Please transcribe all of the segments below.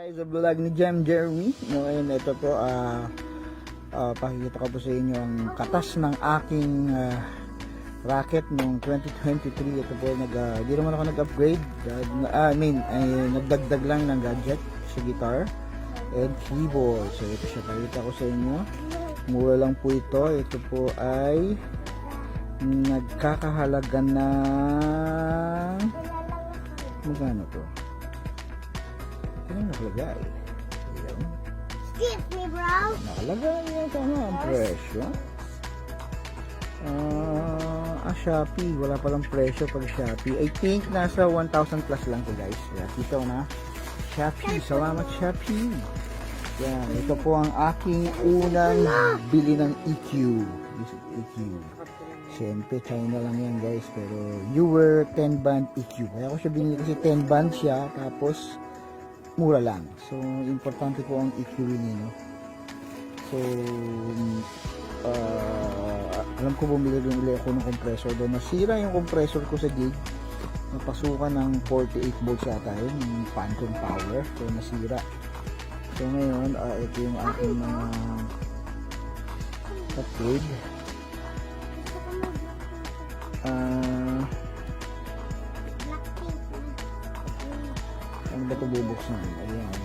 Tayo sa vlog ni Jeremy. Ngayon ito po, pakikita ko po sa inyo ang katas ng aking racket noong 2023. Ito po, di naman ako nag-upgrade. Nagdagdag lang ng gadget sa guitar and keyboard. So ito siya, pakikita ko sa inyo. Mura lang po ito. Ito po ay nagkakahalaga ng magkano to? Ano nakalagay? Ayan. Excuse me, bro. Nakalagay yan tama ang presyo. Shopee. Wala palang presyo pag Shopee. I think nasa 1,000 plus lang to guys. Kaya dito na. Shopee. Salamat Shopee. Yan. Ito po ang aking unang bili ng EQ. This is EQ. Siyempre, China lang yan guys. Pero Newer 10 band EQ. Kaya ko siya binili kasi 10 band siya. Tapos mura lang. So, importante po ang EQ ninyo. So, alam ko bumili ako ng compressor doon. Nasira yung compressor ko sa gig. Napasukan ng 48 volts yata yun, yung phantom power. So, nasira. So, ngayon, ito yung aking mga upgrade. Ano ba ito bubuksan? Ayan.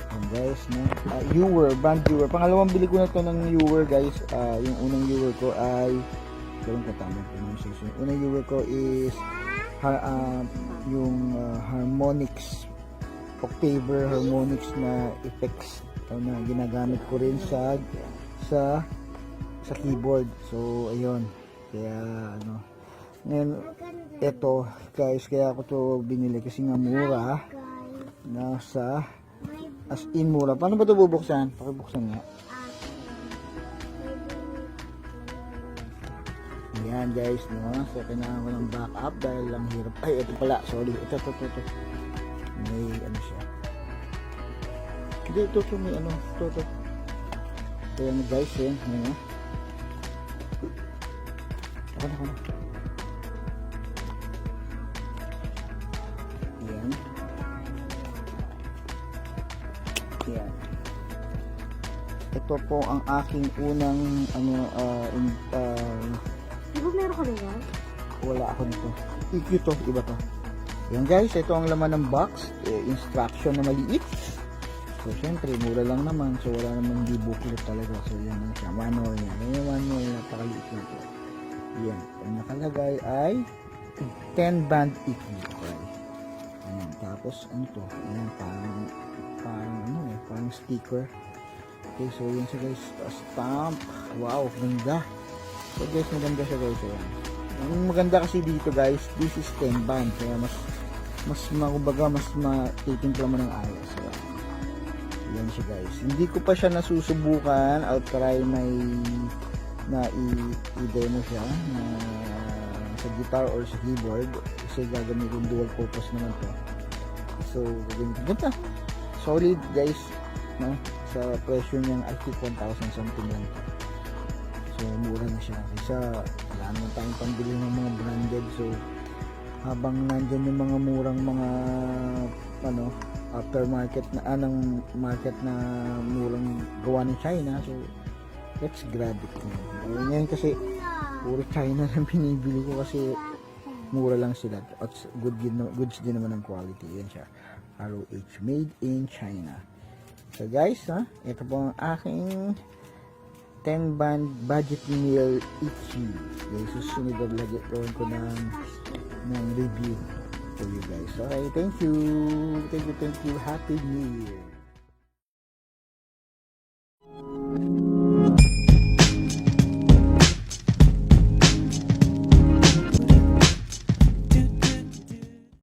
Ayan guys, no? Newer, band Newer. Pangalawang bili ko na to ng Newer guys. Yung unang Newer ko ay gawin ko tamang pronunciation. Yung unang Newer ko is yung Harmonix Octaver Harmonix na effects na ginagamit ko rin sa keyboard. So ayun. Kaya ano, ngayon ito guys, kaya ako to binili kasi nga mura. Nasa as in mura. Paano ba ito bubuksan? Pakibuksan nga. Ayan guys, no? So kailangan ko ng backup dahil lang hirap. Ay, ito pala, sorry. Ito. May ano siya. Hindi, ito may ano. Ito. Ayan guys, yan. Ayan. Ako na. Ayan. Ayan. Ito po ang aking unang Di ba meron ka na yan? wala ako nito. EQ to, iba to. Ayan guys, ito ang laman ng box. Instruction na maliit. So syempre, mura lang naman. So wala namang di booklet talaga. So yan na siya. Manual niya. Ayan yung manual niya. Napakaliit na ito. Ayan. Ang nakalagay ay 10 band EQ. Okay. Ayan. Tapos ano to? Ayan, parang sticker. Okay, so yun siya guys. Stamp. Wow, ganda. So guys, maganda siya guys. Ayan. Ang maganda kasi dito guys, this is 10 band. Kaya mas matitimpla mo ng ayos. So, yan siya guys. Hindi ko pa siya nasusubukan. I'll try na i-demo siya na sa guitar or sa keyboard kasi gagamitin dual purpose naman to. So ganda, solid guys, no? Sa presyo niyang I think 1,000 something lang. So mura na siya kasi wala naman tayong pambili ng mga branded. So habang nandyan yung mga murang mga aftermarket na ng market na murang gawa ng China, so let's grab it. Ngayon kasi puro China lang binibili ko kasi mura lang sila at goods din naman ng quality. Yan siya, ROH, made in China. So guys, ito po ang aking 10 band budget meal EQ. Okay, susunod na lagi ko ng review for you guys. Okay, thank you. Happy New Year.